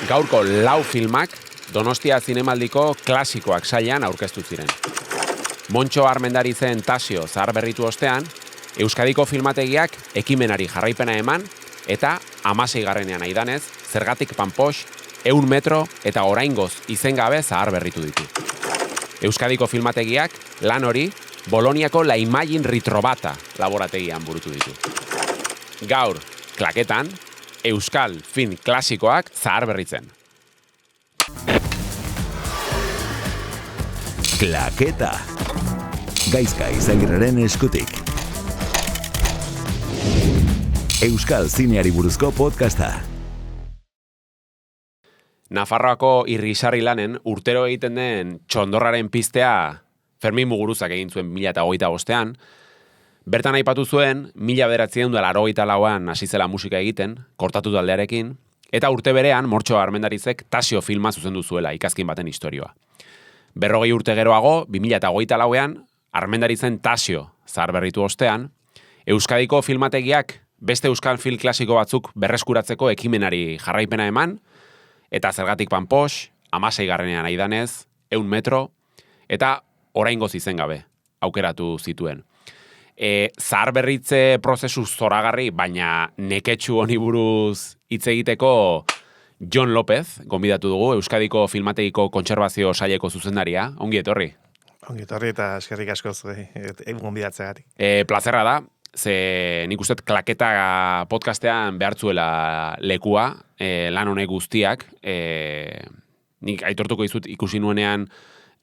Gaurko lau filmak Donostia Zinemaldiko klasikoak sailan aurkeztu ziren. Montxo Armendarizen Tasio zaharberritu ostean, Euskadiko filmategiak ekimenari jarraipena eman eta 16garrenean aidanez, Zergatik Panpox, 100 metro eta oraingoz izengabe zaharberritu ditu. Euskadiko filmategiak lan hori Boloniako La Imagin Ritrobata laborategian burutu ditu. Gaur, klaketan, Euskal film klasikoak zaharberritzen. Klaketa. Gaizka Izagirreren eskutik. Euskal zineari buruzko podcasta. Nafarroako irrisarri lanen urtero egiten den txondorraren piztea Fermin Muguruzak egin zuen 2025ean, bertan aipatu zuen 1984an hasi zela musika egiten, kortatu taldearekin, eta urte berean Montxo Armendarizek Tasio filma zuzendu zuela ikazkin baten istorioa. 40 urte geroago, 2024ean, Armendarizen Tasio zaharberritu ostean, Euskadiko filmategiak beste euskal film klasiko batzuk berreskuratzeko ekimenari jarraipena eman, eta Zergatik Panpox, 16garrenean aidanez, 100 metro, eta oraingoz izengabe aukeratu zituen. Zaharberritze prozesu zoragarri, baina neketsu honi buruz hitz egiteko Jon López, gonbidatu dugu, Euskadiko Filmategiko Kontserbazio Saileko zuzendaria. Ongi etorri. Ongi etorri eta eskerrik asko gonbidatzeagatik. Plazerra da, ze nik uste klaketa podcastean behartzuela lekua, lan honek guztiak. Nik aitortuko dizut ikusi nuenean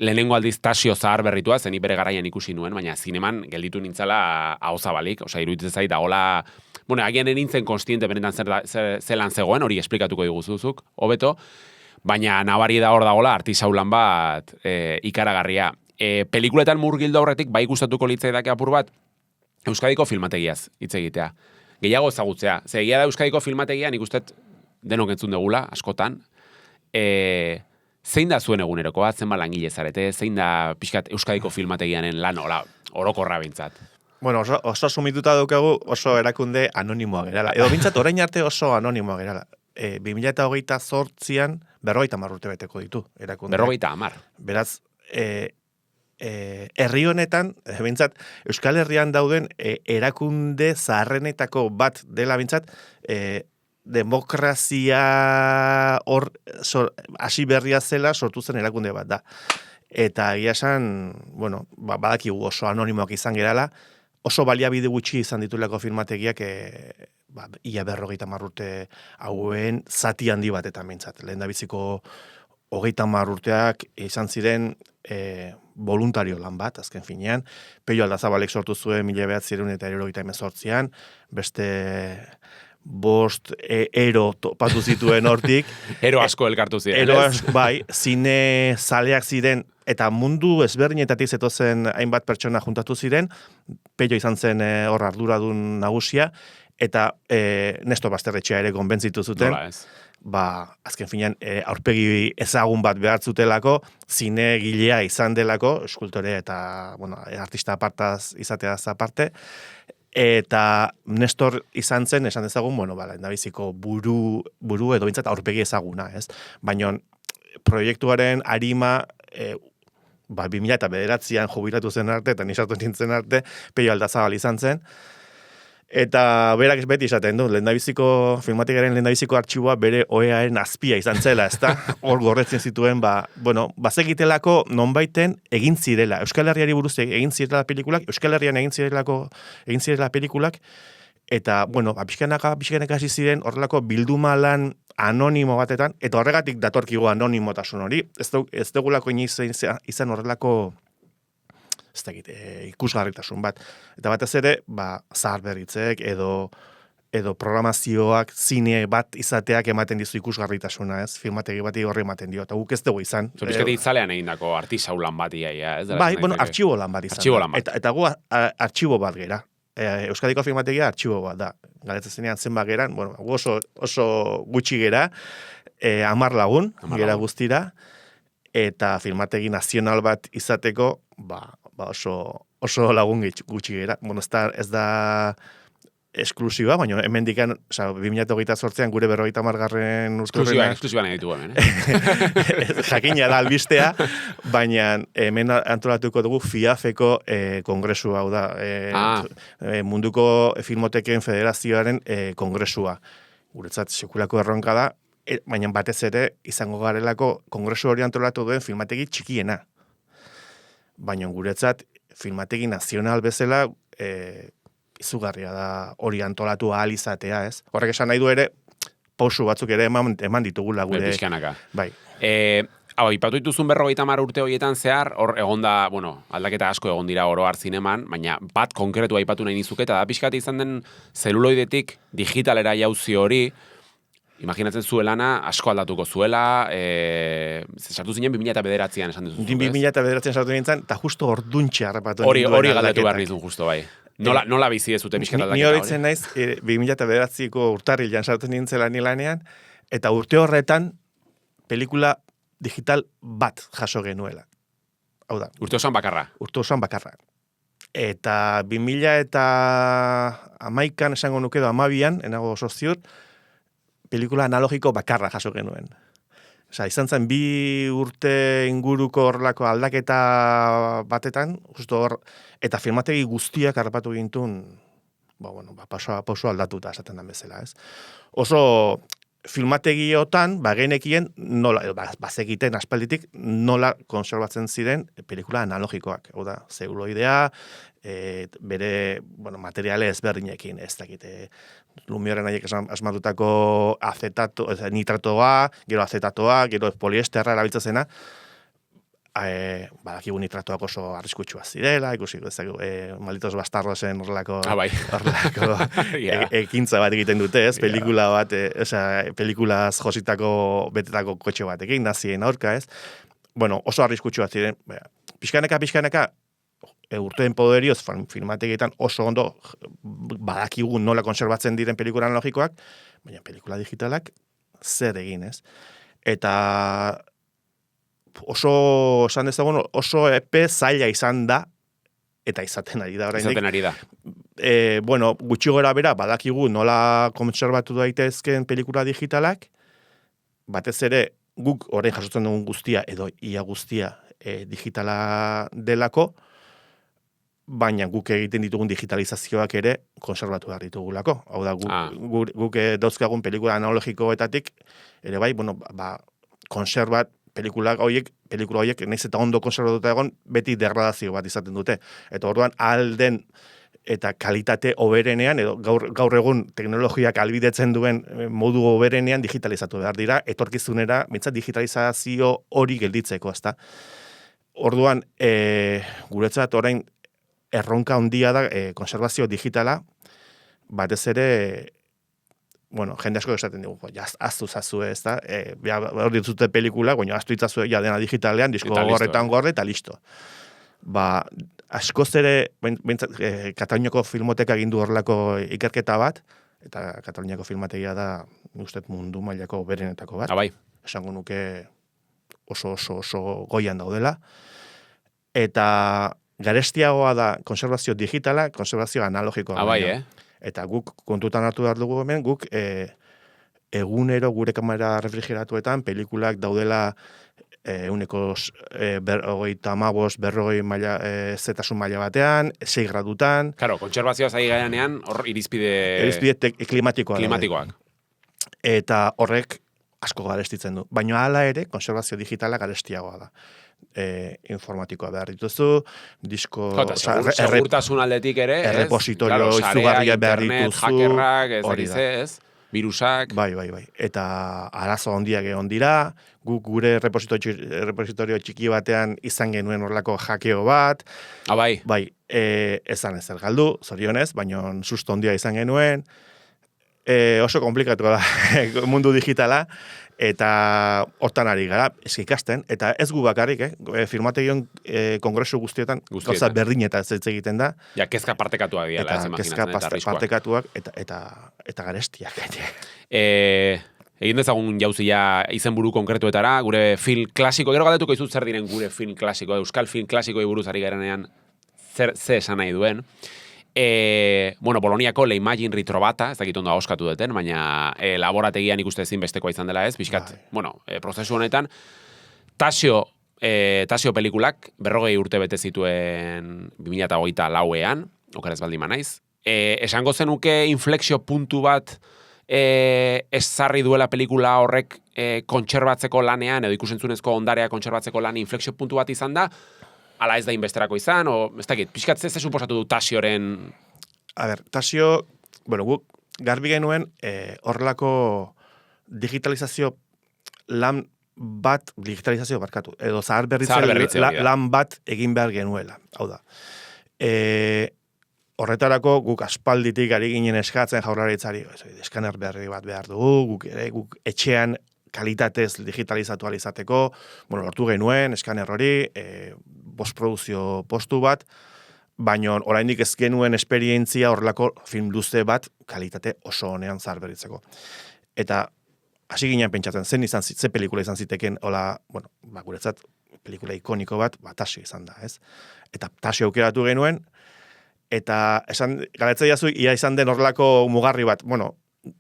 lehenengo aldiz Tasio zaharberritua, zen bere garaian ikusi nuen, baina zineman gelditu nintzala ahozabalik, iruditzen zait dagoela, agian nintzen konstiente benetan zelan zegoen, hori esplikatuko diguzuzuk, hobeto, baina nabari da hor dagoela artisaulan bat ikaragarria. Pelikuletan murgildu aurretik, bai gustatuko litzaidake apur bat, Euskadiko filmategiaz hitz egitea. Gehiago ezagutzea. Ze egia da Euskadiko filmategia, nik ustet denok entzun degula, askotan. Zein da zuen egunerokoa, zenba langile zarete, zein da pixkat Euskadiko filmategianen lan orokorra bintzat? Bueno, oso sumituta daukagu, oso erakunde anonimoa gerala. Edo bintzat orain arte oso anonimoa gerala. 2028an 50 urte beteko ditu erakunde. 50. Beraz, herri honetan, bintzat, Euskal Herrian dauden erakunde zaharrenetako bat dela bintzat, demokrazia hor hasi berria zela sortu zen erakunde bat da. Eta egia esan, badakigu oso anonimoak izan gerala, oso baliabide gutxi izan ditulako filmategiak ia 50 urte hauen zati handi batetan bintzat. Lehen da biziko 30 urteak izan ziren voluntario lan bat, azken finean. Peio Aldazabalek sortu zuen 1978an, beste 5 ero topatu zituen hortik. Ero asko elkartu ziren. Ero asko, bai, zine zaleak ziren, eta mundu ezberdinetatik zetozen hainbat pertsona juntatu ziren, Peio izan zen hor arduradun nagusia, eta Nestor Basterretxea ere konbentzitu zuten. Nola ez? Azken finean, aurpegi ezagun bat behar zutelako, zine gilea izan delako, eskultore eta, artista apartaz izateaz aparte, eta Nestor izan zen, esan dezagun, endabiziko buru edo bintzat aurpegi ezaguna, ez? Baina proiektuaren arima 2009an jubilatu zen arte, eta nisatu nintzen arte, Peio Aldazabal izan zen, eta berak beti esaten du, filmatikaren lehendabiziko artxiboa bere OEAren azpia izan zela, ezta? Hor gorretzen zituen, bazekitelako nonbaiten egin zirela. Euskal Herriari buruz egin zirela pelikulak, Euskal Herrian egin zirela pelikulak, eta, pixkanaka hasi ziren horrelako bilduma lan anonimo batetan, eta horregatik datorkigo anonimotasun hori. Ez dugulako inoiz izan horrelako ikusgarritasun bat. Eta batez ere, zaharberritzek edo programazioak, zine bat izateak ematen dizu ikusgarritasuna, ez? Filmategi bati horri ematen dio, eta guk ez dugu izan. Zorizketi itzalean egindako artisau lan bat iaia, ez? Bai, artxibo lan bat izan. Artxibo lan bat. Eta gu artxibo bat gera. Euskadiko filmategia artxibo bat da. Galetzen zenean zenbat geran, gu oso gutxi gera, 10 lagun, gera guztira, eta filmategi nazional bat izateko, oso lagun gutxi gera. Ez da esklusiba, baina hemendikan, 2028an gure 50. urte Esklusiba nahi ditugu hemen, jakina da albistea, baina hemen antolatuko dugu FIAFeko kongresua, hau da, munduko filmoteken federazioaren kongresua. Guretzat sekulako erronka da, baina batez ere izango garelako kongresu hori antolatu duen filmategi txikiena. Baina guretzat filmategi nazional bezala izugarria da hori antolatu ahal izatea, ez? Horrek esan nahi du ere, pausu batzuk ere eman ditugula gure. Pixkanaka. Bai. Ipatu dituzun 50 urte horietan zehar, hor egon da, aldaketa asko egon dira oro har zineman, baina bat konkretua aipatu nahi nizuke, eta da pixkat izan den zeluloidetik digitalera jauzi hori, imaginatzen zuelana asko aldatuko zuela, sartu zinen 2009an esan dizuz. 2009an sartu nintzen, eta justo orduntxe harrapatu hori galdatu behar nizun justo, bai. Nola bizi ez dute pixkat aldaketa hori? Ni horitzen naiz, 2009ko urtarrilan sartu nintzela nilanean, eta urte horretan pelikula digital bat jaso genuela. Hau da. Urte osoan bakarra. Eta 2011an esango nuke edo 12an, enago oso ziur, pelikula analogiko bakarra jaso genuen. Osa, izan zen 2 urte inguruko horrelako aldaketa batetan, justo hor, eta filmategi guztiak harrapatu gintun, paso aldatuta esaten den bezala, ez? Oso filmategiotan, genekien, nola, bazekiten aspalditik, nola konserbatzen ziren pelikula analogikoak. Hau da, zeluloidea, bere, materiale ezberdinekin, ez dakite, Lumioren haiek asmatutako nitratoa, gero acetatoa, gero poliesterra erabiltzen zena, badakigu nitratoak oso arriskutsua zirela, ikusi malditos bastardosen horrelako ekintza bat egiten dute, ez? Pelikula bat, pelikulaz jositako betetako kotxe batekin, nazien aurka, ez? Oso arriskutsua ziren, pixkaneka, urteen poderioz filmategietan oso ondo badakigu nola konserbatzen diren pelikula analogikoak, baina pelikula digitalak zer egin, ez? Eta esan dezagun, oso epe zaila izan da, eta izaten ari da. Gutxi gora bera, badakigu nola konserbatu daitezken pelikula digitalak, batez ere guk orain jasotzen dugun guztia, edo ia guztia digitala delako, baina guk egiten ditugun digitalizazioak ere konserbatu behar ditugulako. Hau da, guk dauzkagun pelikula analogikoetatik, ere bai, konserbat, pelikula horiek, nahiz eta ondo konserbatuta egon, beti degradazio bat izaten dute. Eta orduan, alden eta kalitate hoberenean, edo gaur egun teknologiak albidetzen duen modu hoberenean digitalizatu behar dira, etorkizunera, bintzat digitalizazio hori gelditzeko, ezta. Orduan, guretzat orain, erronka handia da konserbazio digitala, batez ere, jende asko esaten dugu, aztu zazue, ez da, hor dituzte pelikula, aztu itzazue dena digitalean, disko gorretan gorre, eta listo. Askoz ere, Kataluniako Filmoteka egin du horrelako ikerketa bat, eta Kataluniako Filmategia da, ustez mundu mailako berenetako bat. Bai. Esango nuke oso goian daudela. Eta garestiagoa da konserbazio digitala, konserbazio analogikoa. Bai, Eta guk kontutan hartu behar dugu hemen, guk egunero gure kamera refrigeratuetan pelikulak daudela uneko 35, 40 zetasun maila batean, 6 gradutan. Claro, kontserbazioa zai gaianean, hor irizpide klimatikoak. Eta horrek asko garestitzen du. Baina hala ere, konserbazio digitala garestiagoa da. Informatikoa behar dituzu, disko... Segurtasun aldetik ere, errepositorio izugarria behar dituzu. Hackerrak, ez, virusak... Bai. Eta arazo handiak egon dira, gure repositorio txiki batean izan genuen horrelako hakeo bat. Bai. Bai, ezan ezer galdu, zorionez, baina susto handia izan genuen. Oso komplikatu da mundu digitala, eta hortan ari gara, ikasten, eta ez gu bakarrik, filmategion kongresu guztietan, gauza berdinetaz ez egiten da. Ja, kezka partekatuak diala, ez imaginatzen, eta kezka partekatuak, eta garestiak. Egin dezagun jauzia izenburu konkretuetara, gure film klasiko, gero galdetuko izut zer diren gure film klasiko, euskal film klasikoi buruz ari garenean, ze esan nahi duen. Bueno, Boloniako Leimagin Ritrovata, ez dakit ondo ahoskatu duten, baina laborategian ikuste ezinbestekoa izan dela ez, pixkat, bueno, prozesu honetan, Tasio pelikulak 40 urte bete zituen 2024ean, okeraz baldin manaiz. Esango zenuke inflexio puntu bat ezarri duela pelikula horrek kontserbatzeko lanean, edo ikusentzunezko ondarea kontserbatzeko lan inflexio puntu bat izan da, ala ez da inbesterako izan, o ez dakit, pixkat ze suposatu du Tasioren... A ber, Tasio, bueno, guk garbi genuen horrelako digitalizazio lan bat, digitalizazio barkatu, edo zaharberritze lan bat egin behar genuela, hau da. Horretarako guk aspalditik ari ginen eskatzen Jaurlaritzari, eskaner berri bat behar dugu, guk etxean kalitatez digitalizatu alizateko, bueno, lortu genuen, eskaner hori, postproduzio postu bat, baina oraindik ez genuen esperientzia horrelako film luze bat kalitate oso honean zaharberritzeko. Eta hasi ginen pentsatzen, ze pelikula izan ziteken, hola, bueno, guretzat, pelikula ikoniko bat, Tasio izan da, ez? Eta Tasio aukeratu genuen, eta esan, galetzea jazu, ia izan den horrelako mugarri bat, bueno,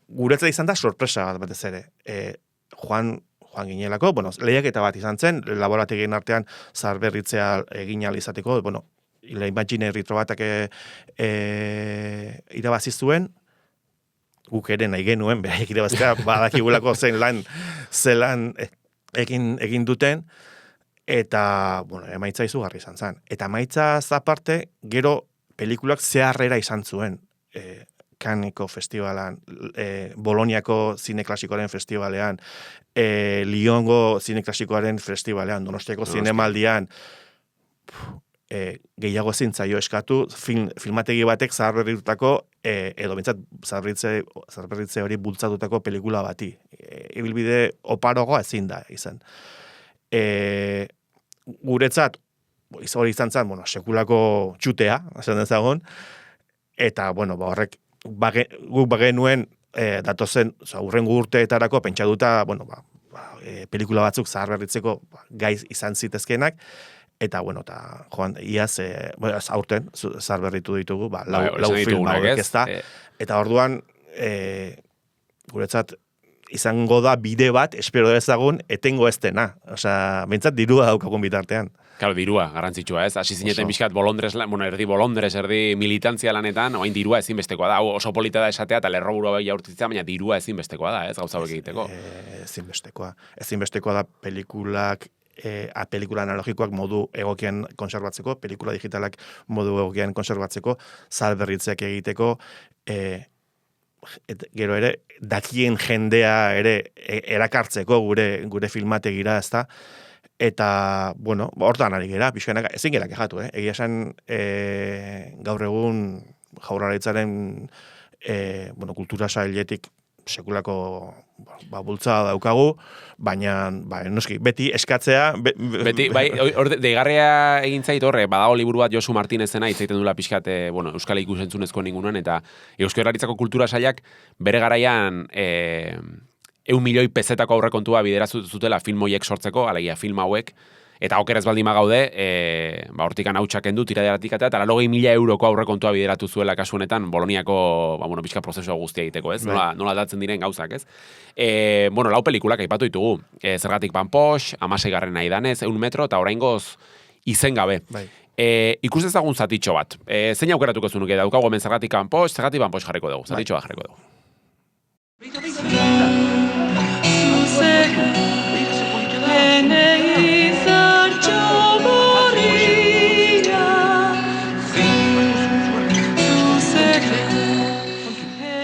guretzat izan da sorpresa bat batez ere. Joan ginelako, bueno, lehiaketa bat izan zen, laborategien artean zaharberritzea egin ahal izateko, bueno, Leimagin Ritrovatak irabazi zuen, guk ere nahi genuen, beraiek irabaztea, badakigulako zelan egin duten, eta, bueno, emaitza izugarri izan zen. Eta emaitza aparte, gero pelikulak zeharrera izan zuen, Canneseko festivalan, Boloniako zine klasikoaren festivalean, Lyongo zine klasikoaren festivalean, Donostiako zinemaldian, gehiago zintzaio eskatu, filmategi batek zaharberritutako, edo bintzat zaharberritze hori bultzatutako pelikula bati. Ibilbide oparogoa ezin da izan. Guretzat, hori izan zen, bueno, sekulako txutea, esan dezagon, eta, bueno, horrek guk bagenuen datozen, hurrengo urteetarako pentsaduta, bueno, pelikula batzuk zaharberritzeko gaiz izan zitezkenak, eta, bueno, eta, joan, iaz, aurten zaharberritu ditugu, lau film hauek ez da, eta orduan, guretzat, izango da bide bat, espero dezagun, etengo ez dena. Osea, behintzat dirua daukagun bitartean. Claro, dirua, garrantzitsua, ez? Hasi zineten bizkat bolondrez, bueno, erdi bolondrez, erdi militantzia lanetan, oain dirua ezinbestekoa da. Hau oso polita da esatea, eta lerroburua bai jaurtitzea, baina dirua ezinbestekoa da, ez? Gauza hauek egiteko. Ezinbestekoa da pelikulak, pelikula analogikoak modu egokian konserbatzeko, pelikula digitalak modu egokian konserbatzeko, zaharberritzeak egiteko, gero ere, dakien jendea ere erakartzeko gure filmategira, ezta? Eta, bueno, hortan ari gera, pixkanak, ezin gera kejatu, egia esan gaur egun Jaurlaritzaren bueno, kultura sailetik sekulako bultzada daukagu, baina, noski, beti eskatzea... Beti, bai, deigarria egin zait horre, badago liburu bat Josu Martinezena, itzaiten dula pixkat, bueno, Euskal ikusentzunezko ningunan, eta Euskal Herritzako kultura sailak bere garaian 1 milioi pezetako aurrekontua bideratu zutela film hoiek sortzeko, alegia film hauek, eta okerez baldin magaude, hortikan hautsak endu, tiraderatik eta 80.000 euroko aurrekontua bideratu zuela kasu honetan, Boloniako, bueno, pixka prozesua guztia egiteko, ez? Nola aldatzen diren gauzak, ez? Bueno, lau pelikulak aipatu ditugu. Zergatik Panpox, 16. Aidanez, 100 metro, eta oraingoz izen gabe. Ikus ezagun zatitxo bat. Zein aukeratuko zunuke, daukagu hemen Zergatik Panpox jarriko dugu. Zatitxo bat jarriko dugu.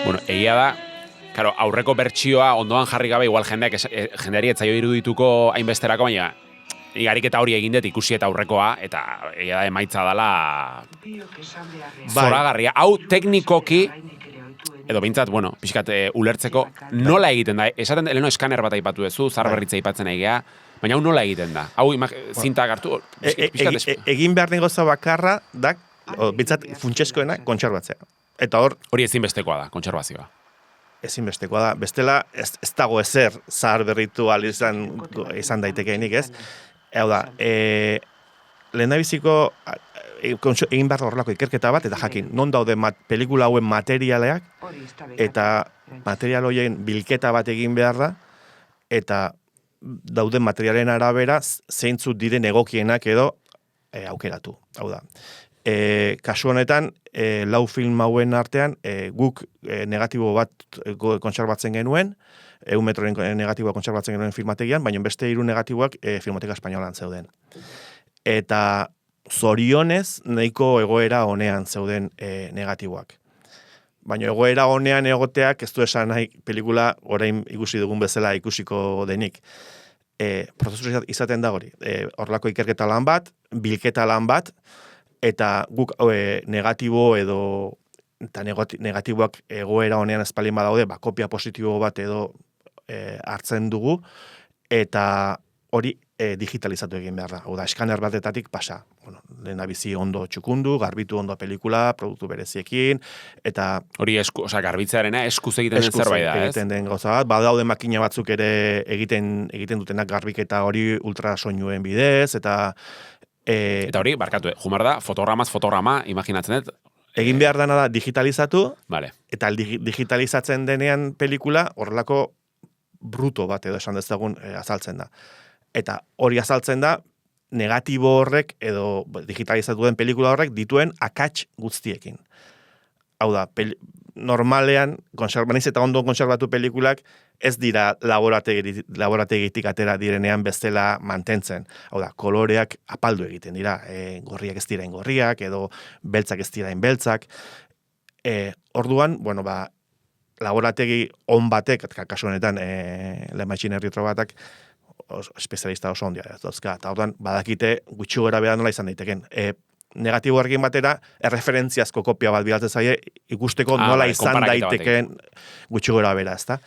Bueno, egia da, claro, aurreko bertsioa ondoan jarri gabe, igual jendeari etzaio irudituko hainbesterako, baina igariketa hori egin dut ikusi eta aurrekoa, eta egia da emaitza dela zoragarria. Hau teknikoki, edo bintzat, bueno, pixkat ulertzeko, nola egiten da? Esaten, eleno eskaner bat aipatu duzu, zaharberritza aipatzen egia, baina hau nola egiten da? Hau zintak hartu? Egin behar den gauza bakarra, da, bintzat funtseskoena kontserbatzea. Eta hori ezinbestekoa da, kontserbazioa. Ezinbestekoa da. Bestela, ez dago ezer zaharberritu izan daitekeenik, ez? Hau da, lehendabiziko egin behar horrelako ikerketa bat, eta jakin, non daude pelikula hauen materialeak, eta material horien bilketa bat egin behar da, eta dauden materialen arabera zeintzuk diren egokienak edo aukeratu. Hau da. Kasu honetan, lau film hauen artean, guk negatibo bat kontserbatzen genuen, 100 metroren negatiboa kontserbatzen genuen filmategian, baina beste 3 negatiboak filmoteka espainolan zeuden. Eta zorionez, nahiko egoera honean zeuden negatiboak. Baina egoera honean egoteak ez du esan nahi pelikula orain ikusi dugun bezala ikusiko denik. Prozesu izaten da hori. Horrelako ikerketa lan bat, bilketa lan bat, eta guk negatibo edo eta negatiboak egoera honean espalin badaude, kopia positibo bat edo hartzen dugu, eta hori digitalizatu egin behar da. Hau da, eskaner batetatik pasa. Bueno, lehen abizi ondo txukundu, garbitu ondo pelikula, produktu bereziekin, eta... Hori garbitzearena eskuz egiten den zerbait da, ez? Egiten den gauza bat. Badaude makina batzuk ere egiten dutenak garbiketa hori ultrasoinuen bidez, eta... Eta hori, barkatu, jumar da, fotograma, imaginatzen dut. Egin behar dana da digitalizatu, vale. Eta digitalizatzen denean pelikula horrelako bruto bat edo esan dezagun azaltzen da. Eta hori azaltzen da, negatibo horrek edo digitalizatu den pelikula horrek dituen akats guztiekin. Hau da, normalean, naiz eta ondo kontserbatu pelikulak, ez dira laborategitik atera direnean bestela mantentzen. Hau da, koloreak apaldu egiten dira. Gorriak ez dira gorriak, edo beltzak ez dira beltzak. Orduan, bueno, laborategi on batek, kasu honetan, lehenbaitxin erritro batak, espezialista oso ondia dozka. Eta orduan, badakite gutxi gora behar nola izan daiteken. Negatibo argin batera, erreferentziazko kopia bat bidaltzen zaie, ikusteko nola izan daiteken gutxi gora bera, ezta?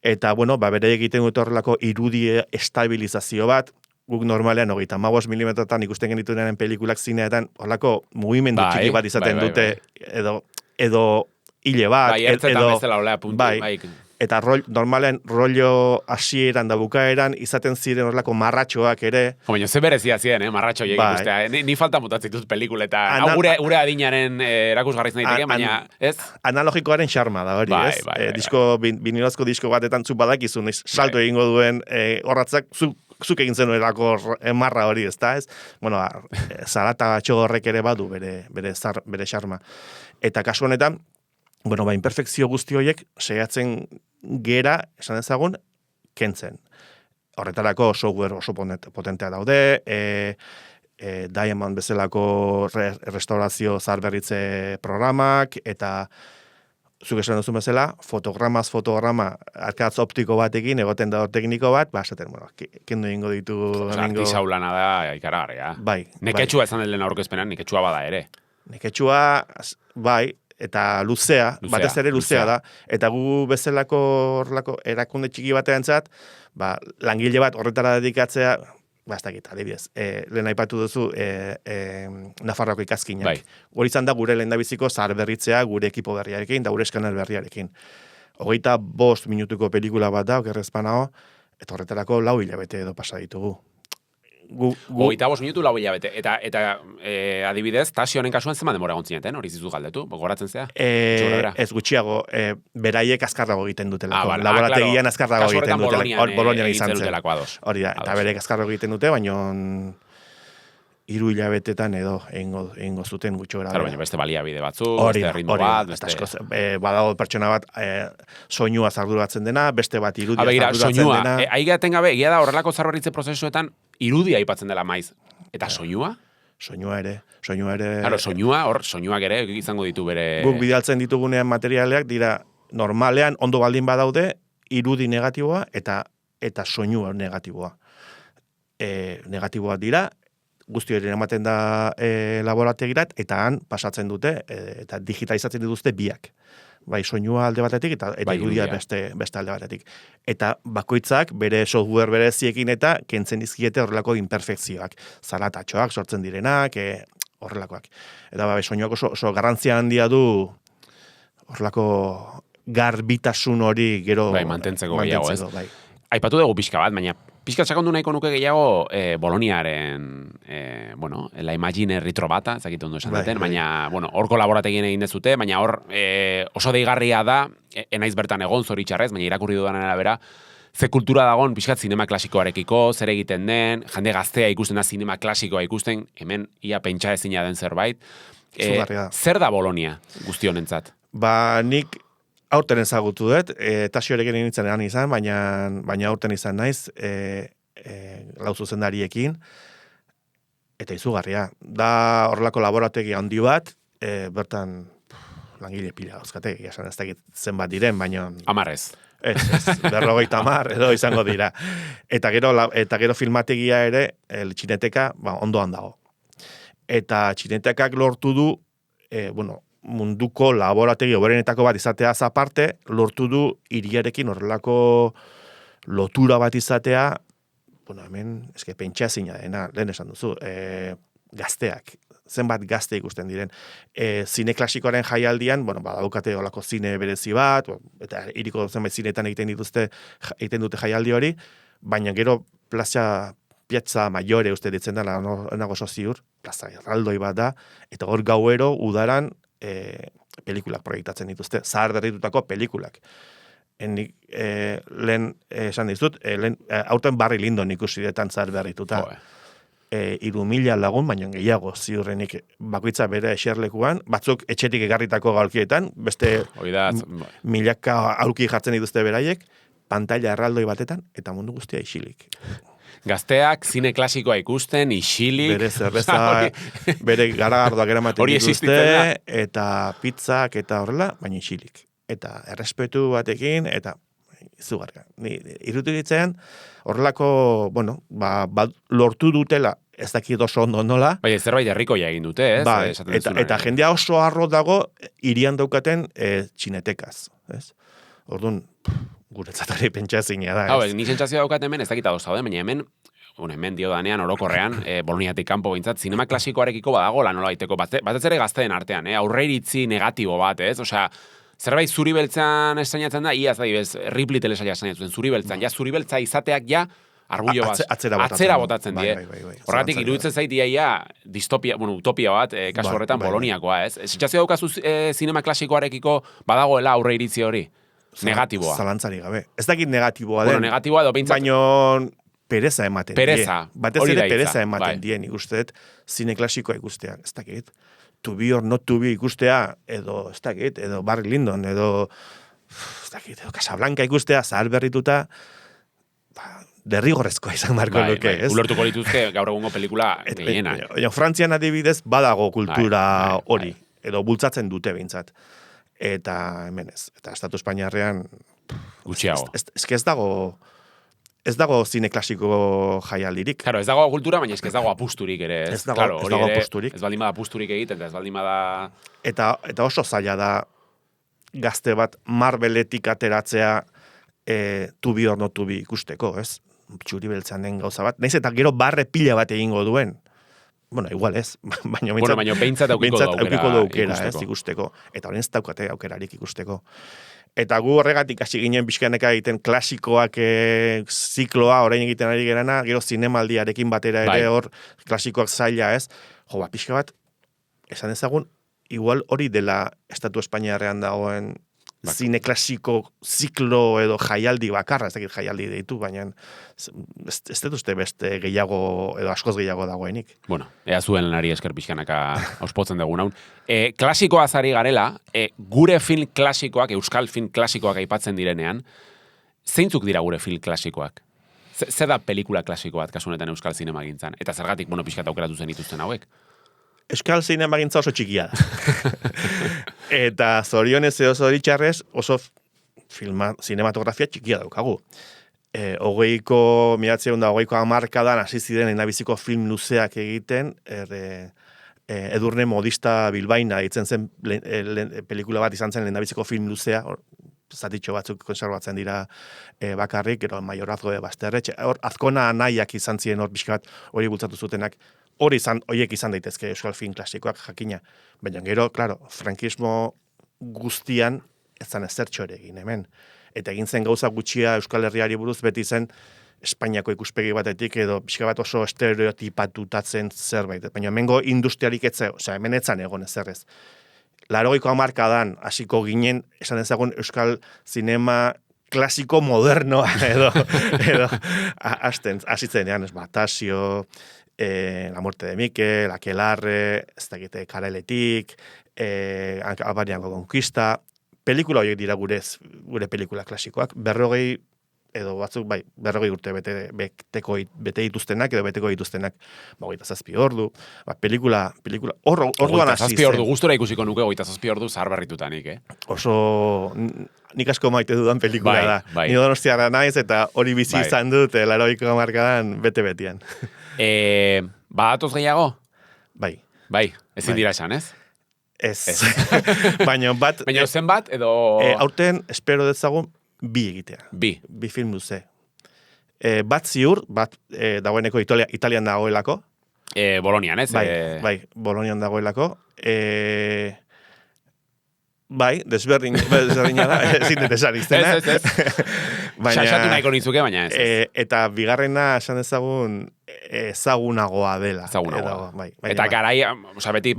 Eta, bueno, bere egiten dut horrelako irudie estabilizazio bat, guk normalean 35 milimetrotan ikusten genituen pelikulak zineetan, horrelako mugimendu txiki bat izaten dute, edo hile bat, bai, ertzetan bezala olea puntu, bai. Eta normalen rollo hasieran da bukaeran izaten ziren horrelako marratxoak ere. Baina ze berezia ziren, marratxo jegin ikustea. Ni falta mutatzitut pelikuleta. Gure adinaren erakusgarriz nahi baina ez? Analogikoaren xarma da hori, ez? Vinilozko disko batetan zu badakizun, salto egingo duen horratzak, zuk egin zenuelako marra hori, ez da, ez? Bueno, zarata txogorrek ere badu bere xarma. Eta kasu honetan, bueno, imperfekzio guzti horiek saiatzen gera, esan ezagun, kentzen. Horretarako software oso potentea daude, Diamond bezalako restaurazio zaharberritze programak, eta zuk esan duzu bezala, fotograma, arkatz optiko batekin, egoten da tekniko bat, esaten, bueno, kendu egingo ditu... Artisaulana da, ikaragarria. Bai. Neketxua esan den aurkezpenan, neketxua bada ere. Neketxua, bai, eta luzea, batez ere luzea da. Eta gu bezalako erakunde txiki batean zat, langile bat horretara dedikatzea, ez dakit, adibidez, lehen aipatu duzu Nafarroako ikazkinak. Hori izan da gure lehendabiziko zaharberritzea gure ekipo berriarekin, da gure eskaner berriarekin. 25 minutuko pelikula bat da, okerrezpanao, eta horretarako 4 hilabete edo pasa ditugu. 25 minutu 4 hilabete. Eta adibidez, Tasi honen kasuan zenba demora gontzinaten, hori zizu galdetu, goratzen zea? Ez gutxiago, beraiek azkarrago egiten dutelako. Laborategian azkarrago egiten dutelako. Bolonian izan zen. Hori da, eta beraiek azkarrago egiten dute, baina 3 hilabetetan edo egingo zuten gutxo gara. Baina beste baliabide batzuk, beste ritmo bat, badago pertsona bat soinua zarduratzen dena, beste bat irudia zarduratzen dena. Aigaten gabe, egia da horrelako zaharberritze prozesuetan irudia aipatzen dela maiz. Eta soinua? Soinua ere. Claro, soinuak ere izango ditu bere... Guk bidaltzen ditugunean materialeak dira normalean ondo baldin badaude irudi negatiboa eta soinua negatiboa. Negatiboa dira, guzti hori ematen da laborategirat, eta han pasatzen dute, eta digitalizatzen dituzte biak. Bai, soinua alde batetik, eta irudia beste alde batetik. Eta bakoitzak bere software bereziekin eta kentzen dizkiete horrelako imperfekzioak. Zaratatxoak sortzen direnak, horrelakoak. Eta soinuak oso garrantzia handia du horrelako garbitasun hori gero... Mantentzeko gehiago, ez? aipatu dugu pixka bat, baina pixka sakondu nahiko nuke gehiago Boloniaren, La Imagine Retrobata, ez dakit ondo esan duten, baina, hor kolaborategien egin dezute, baina hor oso deigarria da, enaiz bertan egon zoritxarrez, baina irakurri dudanen arabera, ze kultura dagoen pixkat zinema klasikoarekiko, zer egiten den, jende gaztea ikusten da zinema klasikoa ikusten, hemen ia pentsa ezina den zerbait. Zer da Bolonia guzti honentzat? Nik aurten ezagutu dut, Tasiorekin nintzen egan izan, baina aurten izan naiz, lau zuzendariekin, eta izugarria. Da horrelako laborategi handi bat, bertan langile pila dauzkate, esan ez dakit zenbat diren, baina... Amarrez. Ez, 50 edo izango dira. Eta gero filmategia ere, txineteka, ondoan dago. Eta txinetekak lortu du, munduko laborategi oberenetako bat izatea aparte, lortu du hiriarekin horrelako lotura bat izatea, hemen, pentsa ezina dena, lehen esan duzu, gazteak, zenbat gazte ikusten diren. Zine klasikoaren jaialdian, badaukate olako zine berezi bat, eta hiriko zenbait zinetan egiten dute jaialdi hori, baina gero Piazza Maiore uste ditzen da, nago oso ziur, plaza erraldoi bat da, eta hor gauero udaran pelikulak proiektatzen dituzte, zahar berritutako pelikulak. Lehen esan dizut, aurten Barry Lyndon ikusi detan zahar berrituta. 3.000 lagun, baina gehiago ziurrenik bakoitza bere eserlekuan, batzuk etxetik egarritako gaulkietan, beste milaka aulki jartzen dituzte beraiek, pantalla erraldoi batetan, eta mundu guztia isilik. Gazteak zine klasikoa ikusten, isilik. Bere zerbeza, bere garagardoak eramaten dituzte, eta pizzak eta horrela, baina isilik. Eta errespetu batekin, eta izugarria. Irutu ditzean, horrelako, lortu dutela, ez dakit oso ondo nola. Baina zerbait herrikoia egin dute, ez? Eta jendea oso harro dago hirian daukaten txinetekaz. Orduan, guretzatari pentsa zinea da. Ni sentsazioa daukat hemen, ez dakit ados zauden, baina hemen dio danean orokorrean, Boloniatik kanpo behintzat, zinema klasikoarekiko badago lan nola baiteko, batez ere gazteen artean, aurreiritzi negatibo bat, ez? Osea, zerbait zuri beltzan estrainatzen da, iaz adibez, Ripley telesaia estrainatzen zuri beltzan, zuri beltza izateak argullo bat, atzera botatzen die. Horregatik, iruditzen zait distopia, utopia bat, kasu horretan Boloniakoa, ez? Sentsazio daukazu zinema klasikoarekiko badagoela aurreiritzi hori? Negatiboa. Zalantzari gabe. Ez dakit negatiboa den. Negatiboa edo behintzat. Baina pereza ematen die. Batez ere pereza ematen bai. die, nik usteet, zine klasikoa ikustean. Ez dakit. To be or not to be ikustea, edo, ez dakit, edo Barry Lyndon, edo, ez dakit, edo Casablanca ikustea, zahar berrituta, derrigorrezkoa izan marko luke, ez? Ulertuko lituzke gaur egungo pelikula gehienak. Frantzian adibidez, badago kultura hori, edo bultzatzen dute behintzat. Eta hemen ez. Eta Estatu Espainiarrean gutxiago. Ez dago zine klasiko jaialdirik. Claro, ez dago kultura, baina ez dago apusturik ere. Ez dago apusturik. Ez baldin bada apusturik egiten, ez baldin bada... Eta oso zaila da gazte bat Marveletik ateratzea to be or not to be ikusteko, ez? Txuri beltzan den gauza bat. Naiz eta gero barre pila bat egingo duen. Igual ez, baina behintzat aukiko du aukera ikusteko. Eta horren ez daukate aukerarik ikusteko. Eta gu horregatik hasi ginen bizkaneka egiten klasikoak zikloa, orain egiten ari gerana, gero zinemaldiarekin batera ere hor klasikoak zaila ez. Pixka bat, esan ezagun, igual hori dela Estatu Espainiarrean dagoen zine klasiko ziklo edo jaialdi bakarra, ez dakit jaialdi deitu, baina ez dut uste beste gehiago edo askoz gehiago dagoenik. Ea zuen lanari esker pixkanaka auspotzen dugun hau. Klasikoa zari garela, gure film klasikoak, euskal film klasikoak aipatzen direnean, zeintzuk dira gure film klasikoak? Zer da pelikula klasiko bat kasunetan euskal zinema gintzan? Eta zergatik, pixkat aukeratu zen dituzten hauek? Euskal zinema gintza oso txikia da. Eta zorionez edo zoritxarrez oso zinematografia txikia daukagu. Hogeiko hamarkadan hasi ziren lehendabiziko film luzeak egiten, Edurne Modista Bilbaina ditzen zen pelikula bat izan zen lehendabiziko film luzea, zatitxo batzuk konserbatzen dira bakarrik, gero Mayorazgo de Basterretxe, Azkona nahiak izan ziren hor pixka bat hori bultzatu zutenak, horiek izan daitezke euskal film klasikoak jakina. Baina gero, claro, frankismo guztian ez zan ezertxo ere egin hemen. eta egin zen gauza gutxia Euskal Herriari buruz beti zen Espainiako ikuspegi batetik edo pixka bat oso estereotipatutatzen zerbait. Baina hemengo industriarik etze, hemen etzan egon ezerrez. 80ko hamarkadan hasiko ginen, esan ezagun Euskal zinema klasiko modernoa edo hasitzenean, Batasio, La muerte de Mikel, Aquelarre, ez dakite Kareletik, Albaniako konkista, pelikula horiek dira gure pelikula klasikoak, 40 edo batzuk, 40 urte bete dituztenak, edo beteko dituztenak, 27 ordu, pelikula, orduan hasi zen. 27 ordu, gustora ikusiko nuke 27 ordu zahar berritutanik, Oso, nik asko maite dudan pelikula da. Ni Donostiarra naiz, eta hori bizi izan dut, 80ko hamarkadan bete-betian. Badatoz gehiago? Bai. Ezin dira esan, ez? Ez. Baina zenbat, edo... Aurten, espero dezagun, 2 egitea. 2 film duze. Bat ziur, dagoeneko Italian dagoelako. Bolonian, ez? Bai, Bolonian dagoelako. Bai, desberdina da, ezin dut esan iztena. Ez. Xaxatu nahiko nintzuke, baina ez. Eta bigarrena esan ezagunagoa dela. Bai. Eta garai,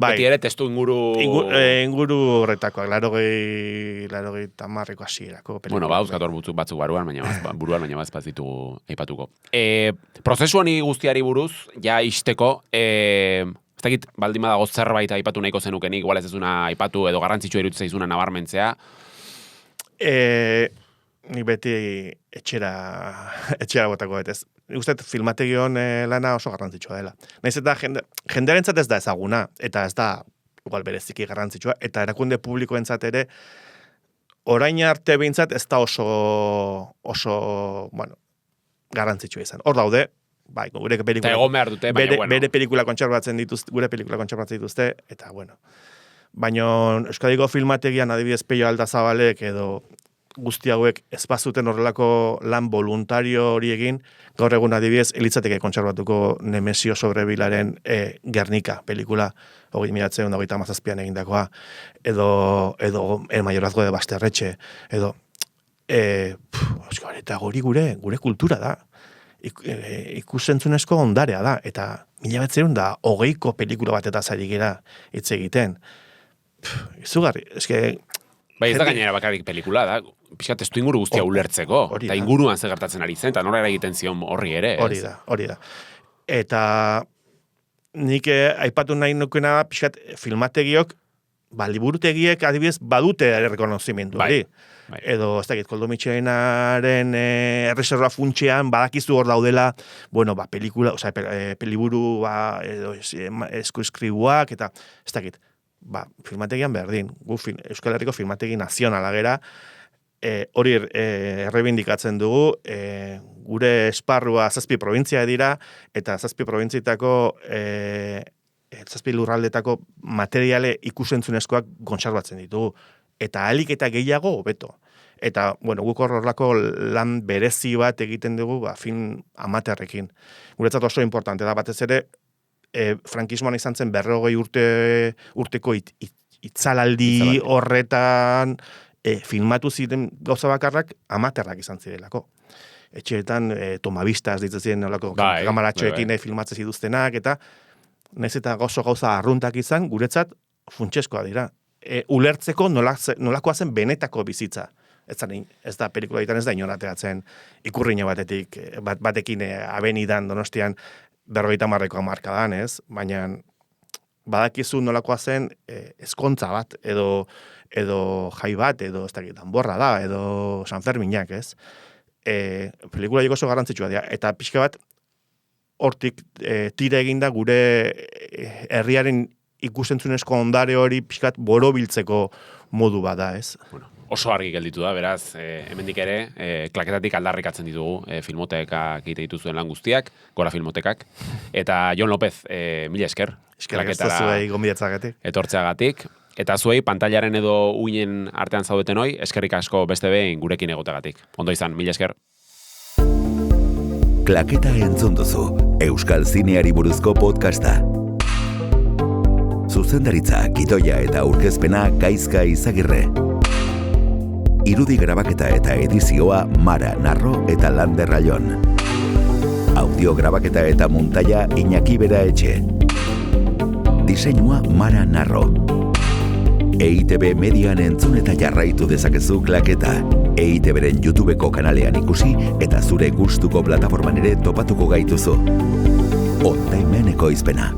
beti ere testu inguru... Inguru horretakoak, 80 tamarreko hasierako. Bueno, euskator batzuk buruan, baina ez ditugu aipatuko. Prozesu honi guztiari buruz, ja isteko... Ez dakit, baldin badago zerbait aipatu nahiko zenukenik, igual ez ezuna aipatu edo garrantzitsua iruditzen zaizuna nabarmentzea. Nik beti etxera botako betez. Nik uste filmategion lana oso garrantzitsua dela. Naiz eta jendearentzat ez da ezaguna, eta ez da igual bereziki garrantzitsua, eta erakunde publikoentzat ere, orain arte behintzat ez da oso garrantzitsua izan. Hor daude, gure pelikula... Egon behar dute, baina, bere pelikula kontserbatzen dituzte, eta, bueno. Baina, Euskadiko filmategian adibidez Peio Aldazabalek edo guzti hauek ez bazuten horrelako lan voluntario hori egin, gaur egun adibidez elitzateke kontserbatuko Nemesio Sobrebilaren Gernika pelikula, 1937an egindakoa, edo El Mayorazgo de Basterretxe, edo eta hori gure kultura da. Ikusentzunezko ondarea da, eta 1920ko pelikula bat eta zailgera hitz egiten. Izugarri, eske... Bai, ez da gainera bakarrik pelikula, da, pixka testu inguru guztia ulertzeko, eta inguruan zegertatzen ari zen, eta nora egiten zion horri ere. Hori da. Eta nik aipatu nahi nukena pixkat filmategiok, liburutegiek adibidez badute errekonozimendu hori. Edo, ez dakit, Koldo Mitxelenaren erreserba funtxean badakizu hor daudela, pelikula, peliburu, edo eskueskribuak, eta, ez dakit, filmategian berdin, Euskal Herriko filmategi nazionala gera, hori errebindikatzen dugu, gure esparrua 7 probintzia dira, eta 7 probintzietako 7 lurraldetako materiale ikusentzunezkoak kontserbatzen ditugu. Eta ahalik eta gehiago hobeto. Eta, guk horrelako lan berezi bat egiten dugu, film amaterrekin. Guretzat oso importante da, batez ere, frankismoan izan zen 40 urteko itzalaldi horretan filmatu ziren gauza bakarrak amaterrak izan zirelako. Etxeetan, tomabistas ditzen ziren, kamaratxoekin filmatzen zituztenak, eta nahiz eta gauza arruntak izan, guretzat funtsezkoa dira. Ulertzeko nolakoa zen benetako bizitza. Ez da pelikula ditan, ez da inorateatzen ikurriño batekin Avenidan Donostian 50ko hamarkadan, ez? Baina badakizu nolakoa zen ezkontza bat, edo jai bat, edo ez dakit, danborra da, edo San Ferminak, ez? Pelikula oso garrantzitsua dira. Eta pixka bat, hortik tira eginda gure herriaren ikusentzunezko ondare hori pixkat borobiltzeko modu bada, ez? Oso argi gelditu da, beraz, hemendik ere, klaketatik aldarrikatzen ditugu filmotekak egite dituzuen lan guztiak, Gora Filmotekak, eta Jon López, mila esker. Klaketara etortzeagatik, eta zuei pantailaren edo uinen artean zaudeten hoi, eskerrik asko beste behin gurekin egotegatik. Ondo izan, mila esker. Klaketa entzun duzu, Euskal Zineari buruzko podcasta. Zuzendaritza, gidoia eta aurkezpena Gaizka Izagirre. irudi grabaketa eta edizioa Mara Narro eta Lander Rallon. Audio grabaketa eta muntaia Iñaki Bera Etxe. Diseinua Mara Narro. EITB Median entzun eta jarraitu dezakezu Klaketa. EITBren YouTubeko kanalean ikusi eta zure gustuko plataforman ere topatuko gaituzu. Ondaimen ekoizpena.